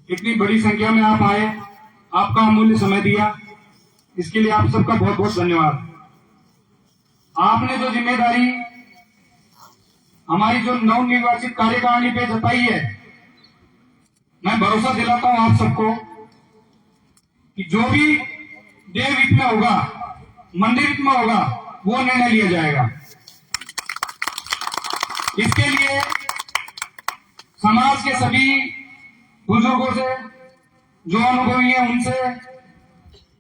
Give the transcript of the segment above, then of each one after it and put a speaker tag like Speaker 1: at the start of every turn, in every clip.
Speaker 1: इतनी बड़ी संख्या में आप आए, आपका अमूल्य समय दिया, इसके लिए आप सबका बहुत बहुत धन्यवाद। आपने जो जिम्मेदारी हमारी जो नवनिर्वाचित कार्यकारिणी पे जताई है, मैं भरोसा दिलाता हूं आप सबको कि जो भी देव हित में होगा, मंदिर हित में होगा, वो निर्णय लिया जाएगा। इसके लिए समाज के सभी बुजुर्गों से, जो अनुभवी है उनसे,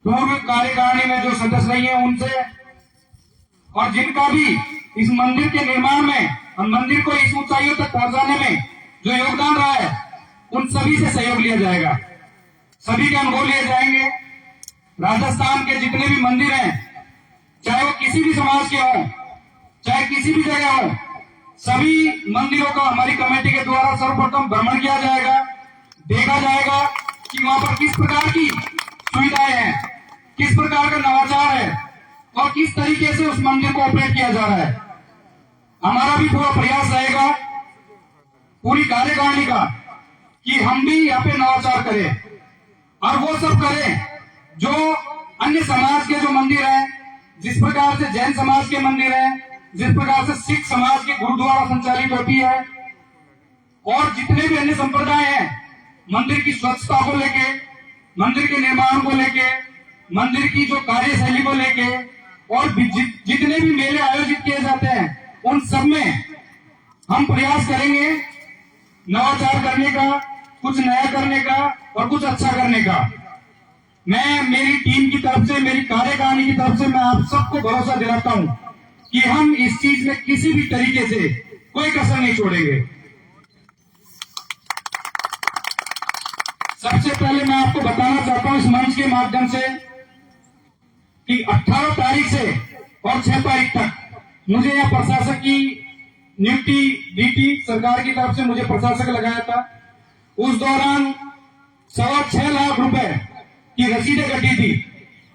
Speaker 1: पूर्व कार्यकारिणी में जो सदस्य रही है उनसे, और जिनका भी इस मंदिर के निर्माण में और मंदिर को इस ऊंचाइयों तक पहुंचाने में जो योगदान रहा है, उन सभी से सहयोग लिया जाएगा। सभी के अनुभव लिए जाएंगे। राजस्थान के जितने भी मंदिर हैं, चाहे वो किसी भी समाज के हों, चाहे किसी भी जगह हो, सभी मंदिरों का हमारी कमेटी के द्वारा सर्वप्रथम भ्रमण किया जाएगा। देखा जाएगा कि वहां पर किस प्रकार की सुविधाएं हैं, किस प्रकार का नवाचार है और किस तरीके से उस मंदिर को ऑपरेट किया जा रहा है। हमारा भी पूरा प्रयास रहेगा पूरी कार्यकारिणी का कि हम भी यहाँ पे नवाचार करें और वो सब करें जो अन्य समाज के जो मंदिर हैं, जिस प्रकार से जैन समाज के मंदिर हैं, जिस प्रकार से सिख समाज के गुरुद्वारा संचालित होती है, और जितने भी अन्य संप्रदाय हैं, मंदिर की स्वच्छता को लेके, मंदिर के निर्माण को लेके, मंदिर की जो कार्यशैली को लेके, और जितने भी मेले आयोजित किए जाते हैं, उन सब में हम प्रयास करेंगे नवाचार करने का, कुछ नया करने का और कुछ अच्छा करने का। मैं मेरी टीम की तरफ से, मेरी कार्यकारिणी की तरफ से मैं आप सबको भरोसा दिलाता हूं कि हम इस चीज में किसी भी तरीके से कोई कसर नहीं छोड़ेंगे। सबसे पहले मैं आपको बताना चाहता हूं इस मंच के माध्यम से कि 18 तारीख से और 6 तारीख तक मुझे यह प्रशासक की नियुक्ति दी थी, सरकार की तरफ से मुझे प्रशासक लगाया था। उस दौरान 6.25 लाख रुपए की रसीदें कटी थी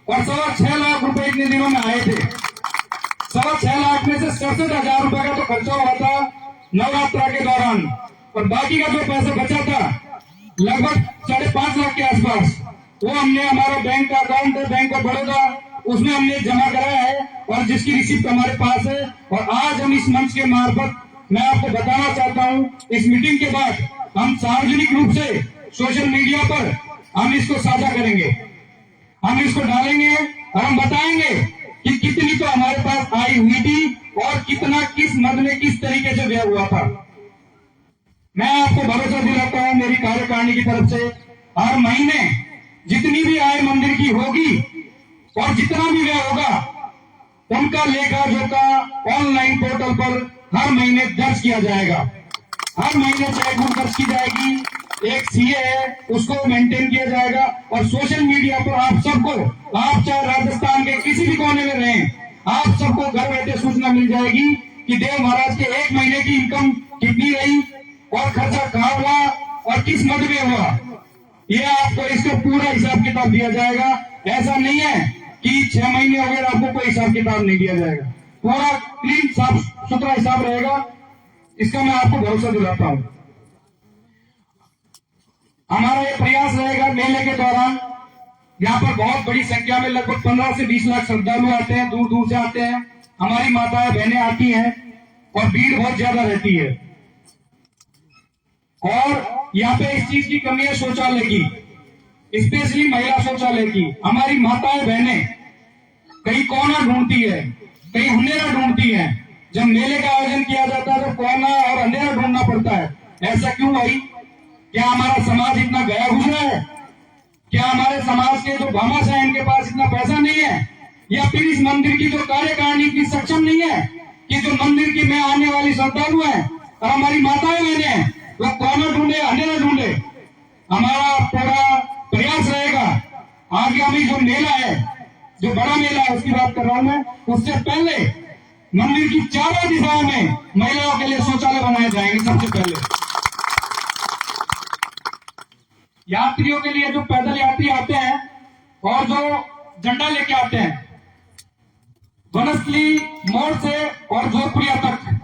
Speaker 1: और 6.25 लाख रुपए इतने दिनों में आए थे। 6.25 लाख में से 67,000 रुपए का तो खर्चा हुआ था नवरात्रा के दौरान, और बाकी का जो पैसा बचा था लगभग 5.5 लाख के आसपास, वो हमने हमारा बैंक का अकाउंट है, बैंक ऑफ बड़ौदा, उसमें हमने जमा कराया है और जिसकी रिसिप्ट हमारे पास है। और आज हम इस मंच के मार्फत मैं आपको बताना चाहता हूं, इस मीटिंग के बाद हम सार्वजनिक रूप से सोशल मीडिया पर हम इसको साझा करेंगे, हम इसको डालेंगे और हम बताएंगे कि कितनी तो हमारे पास आई हुई थी और कितना किस मद में किस तरीके से व्यय हुआ था। मैं आपको भरोसा दिलाता हूं मेरी कार्यकारिणी की तरफ से, हर महीने जितनी भी आय मंदिर की होगी और जितना भी व्यय होगा, उनका लेखा जोखा ऑनलाइन पोर्टल पर हर महीने दर्ज किया जाएगा। हर महीने चेकबुक दर्ज की जाएगी, एक सीए है उसको मेंटेन किया जाएगा, और सोशल मीडिया पर आप सबको, आप चाहे राजस्थान के किसी भी कोने में रहें, आप सबको घर बैठे सूचना मिल जाएगी कि देव महाराज के 1 महीने की इनकम कितनी रही और खर्चा कहाँ हुआ और किस मद में हुआ। ये आपको इसका पूरा हिसाब किताब दिया जाएगा। ऐसा नहीं है कि 6 महीने हो गए आपको कोई हिसाब किताब नहीं दिया जाएगा, पूरा क्लीन साफ सुथरा हिसाब रहेगा। इसका मैं आपको भरोसा दिलाता हूं। हमारा ये प्रयास रहेगा मेले के दौरान, यहाँ पर बहुत बड़ी संख्या में लगभग 15 से 20 लाख श्रद्धालु आते हैं, दूर दूर से आते हैं, हमारी माताएं बहनें आती हैं और भीड़ बहुत ज्यादा रहती है। और यहाँ पे इस चीज की कमी है शौचालय की, स्पेशली महिला शौचालय की। हमारी माताएं बहनें कहीं कोना ढूंढती है, कहीं अंधेरा ढूंढती है। जब मेले का आयोजन किया जाता है तो कोना और अंधेरा ढूंढना पड़ता है। ऐसा क्यों भाई? क्या हमारा समाज इतना गया हुआ है? क्या हमारे समाज के जो भामाश है इनके पास इतना पैसा नहीं है, या फिर इस मंदिर की जो कार्यकारिणी की सक्षम नहीं है कि जो मंदिर की में आने वाली श्रद्धालु है और हमारी माताएं बहनें हैं वो कोना ढूंढे, अंधेरा ढूंढे। हमारा पूरा प्रयास रहेगा आगामी जो मेला है, जो बड़ा मेला है उसकी बात कर रहा हूं मैं, उससे पहले मंदिर की चारों दिशाओं में महिलाओं के लिए शौचालय बनाए जाएंगे। सबसे पहले यात्रियों के लिए, जो पैदल यात्री आते हैं और जो झंडा लेके आते हैं, बनस्थली मोड़ से और जोधपुरिया तक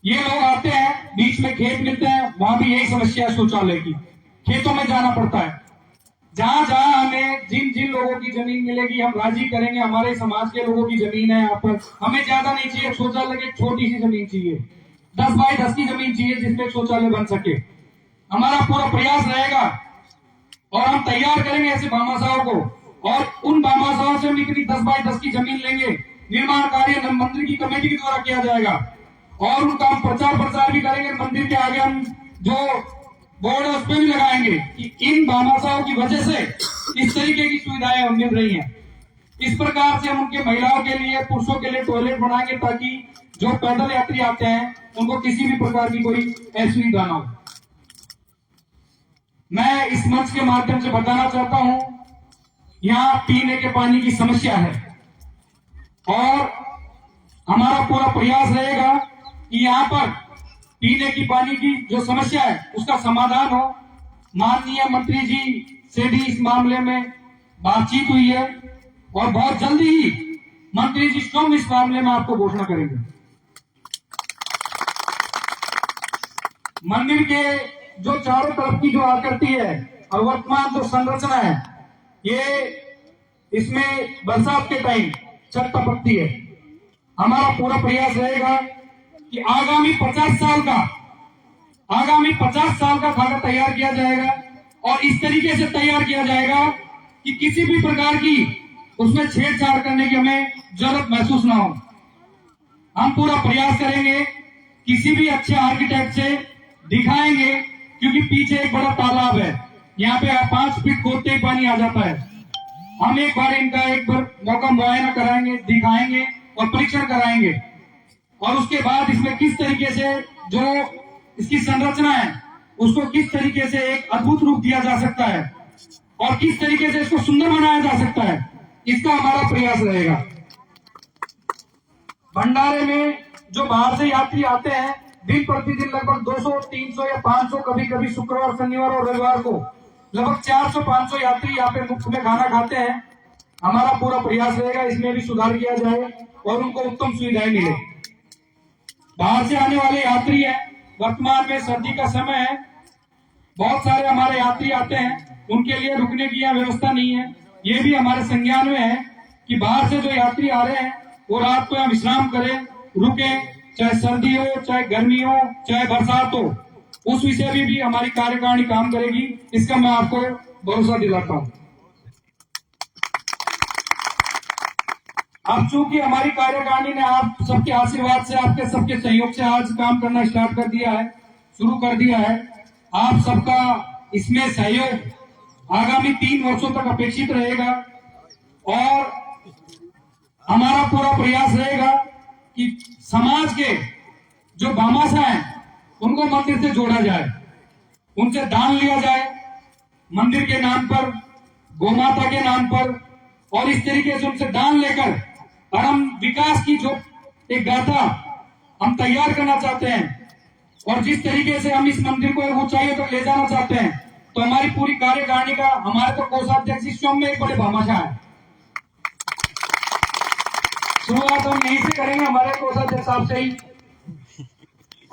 Speaker 1: ये लोग आते हैं, बीच में खेत मिलते हैं, वहां भी यही समस्या है शौचालय की। खेतों में जाना पड़ता है। जहां जहां हमें जिन जिन लोगों की जमीन मिलेगी हम राजी करेंगे। हमारे समाज के लोगों की जमीन है यहाँ पर, हमें ज्यादा नहीं चाहिए, शौचालय की छोटी सी जमीन चाहिए, 10 बाई 10 की जमीन चाहिए जिसमें शौचालय बन सके। हमारा पूरा प्रयास रहेगा और हम तैयार करेंगे ऐसे भामाशाहों को, और उन भामाशाहों से हम इतनी 10 बाई 10 की जमीन लेंगे। निर्माण कार्य मंदिर की कमेटी के द्वारा किया जाएगा और उनका हम प्रचार प्रसार भी करेंगे। मंदिर के आगे हम जो बोर्ड है उस पर भी लगाएंगे कि इन भामाशाहों की वजह से इस तरीके की सुविधाएं हम मिल रही हैं। इस प्रकार से हम उनके महिलाओं के लिए, पुरुषों के लिए टॉयलेट बनाएंगे ताकि जो पैदल यात्री आते हैं उनको किसी भी प्रकार की कोई असुविधा ना हो। मैं इस मंच के माध्यम से बताना चाहता हूं, यहाँ पीने के पानी की समस्या है और हमारा पूरा प्रयास रहेगा कि यहाँ पर पीने की पानी की जो समस्या है उसका समाधान हो। माननीय मंत्री जी से भी इस मामले में बातचीत हुई है और बहुत जल्दी ही मंत्री जी स्वयं इस मामले में आपको घोषणा करेंगे। मंदिर के जो चारों तरफ की जो आकृति है और वर्तमान जो संरचना है, ये इसमें बरसात के टाइम छत टपकती है। हमारा पूरा प्रयास रहेगा कि आगामी 50 साल का खाका तैयार किया जाएगा और इस तरीके से तैयार किया जाएगा कि किसी भी प्रकार की उसमें छेड़छाड़ करने की हमें जरूरत महसूस ना हो। हम पूरा प्रयास करेंगे, किसी भी अच्छे आर्किटेक्ट से दिखाएंगे, क्योंकि पीछे एक बड़ा तालाब है, यहाँ पे 5 फीट खोदते ही पानी आ जाता है। हम एक बार मौका मुआयना कराएंगे, दिखाएंगे और परीक्षण कराएंगे और उसके बाद इसमें किस तरीके से जो इसकी संरचना है उसको किस तरीके से एक अद्भुत रूप दिया जा सकता है और किस तरीके से इसको सुंदर बनाया जा सकता है, इसका हमारा प्रयास रहेगा। भंडारे में जो बाहर से यात्री आते हैं, दिन प्रतिदिन लगभग 200, 300 या 500, कभी कभी शुक्रवार, शनिवार और रविवार को लगभग 400-500 यात्री यहाँ पे मुफ्त में खाना खाते हैं। हमारा पूरा प्रयास रहेगा इसमें भी सुधार किया जाए और उनको उत्तम सुविधाएं मिले। बाहर से आने वाले यात्री हैं, वर्तमान में सर्दी का समय है, बहुत सारे हमारे यात्री आते हैं, उनके लिए रुकने की यहाँ व्यवस्था नहीं है। ये भी हमारे संज्ञान में है कि बाहर से जो यात्री आ रहे हैं वो रात को यहाँ विश्राम करें, रुके, चाहे सर्दी हो, चाहे गर्मी हो, चाहे बरसात हो, उस विषय में भी हमारी कार्यकारिणी काम करेगी, इसका मैं आपको भरोसा दिलाता हूँ। अब चूंकि हमारी कार्यकारिणी ने आप सबके आशीर्वाद से, आपके सबके सहयोग से आज काम करना स्टार्ट कर दिया है, शुरू कर दिया है, आप सबका इसमें सहयोग आगामी 3 वर्षों तक अपेक्षित रहेगा और हमारा पूरा प्रयास रहेगा कि समाज के जो भामाशाह हैं उनको मंदिर से जोड़ा जाए, उनसे दान लिया जाए मंदिर के नाम पर, गोमाता के नाम पर, और इस तरीके से उनसे दान लेकर और हम विकास की जो एक गाथा हम तैयार करना चाहते हैं और जिस तरीके से हम इस मंदिर को ऊंचाइयों तक ले जाना चाहते हैं, तो हमारी पूरी कार्यकारिणी का, हमारे तो कोषाध्यक्ष स्वयं में एक बड़े भामाशाह है। शुरुआत हम यहीं से करेंगे, हमारे कोषाध्यक्ष साहब से ही,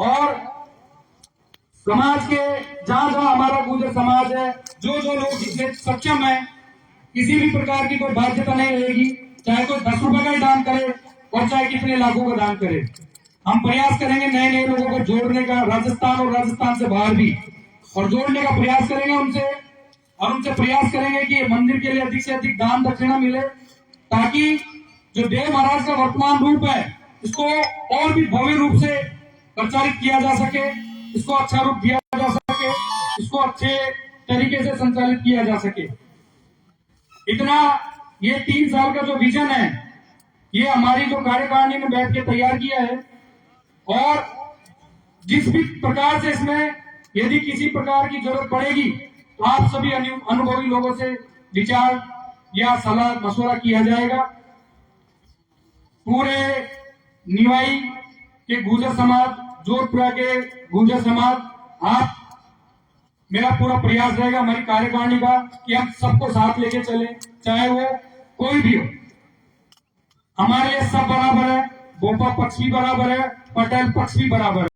Speaker 1: और समाज के जहां जहां हमारा गुर्जर समाज है, जो जो लोग इसमें सक्षम है, किसी भी प्रकार की कोई बाध्यता नहीं रहेगी, चाहे कोई 10 रुपए का ही दान करे और चाहे कितने लाखों का दान करे। हम प्रयास करेंगे नए नए लोगों को जोड़ने का, राजस्थान और राजस्थान से बाहर भी, और जोड़ने का प्रयास करेंगे उनसे, और उनसे प्रयास करेंगे कि मंदिर के लिए अधिक से अधिक दान दक्षिणा मिले, ताकि जो देव महाराज का वर्तमान रूप है इसको और भी भव्य रूप से प्रचारित किया जा सके, इसको अच्छा रूप दिया जा सके, इसको अच्छे तरीके से संचालित किया जा सके। इतना ये 3 साल का जो विजन है, ये हमारी जो कार्यकारिणी ने बैठ के तैयार किया है, और जिस भी प्रकार से इसमें यदि किसी प्रकार की जरूरत पड़ेगी तो आप सभी अनुभवी लोगों से विचार या सलाह मशवरा किया जाएगा। पूरे निवाई के गुर्जर समाज, जोधपुरा के गुर्जर समाज, आप, मेरा पूरा प्रयास रहेगा हमारी कार्यकारिणी का कि हम सबको साथ लेके चले, चाहे वो कोई भी हो। हमारे लिए सब बराबर है, बोपा पक्ष भी बराबर है, पटेल पक्ष भी बराबर है।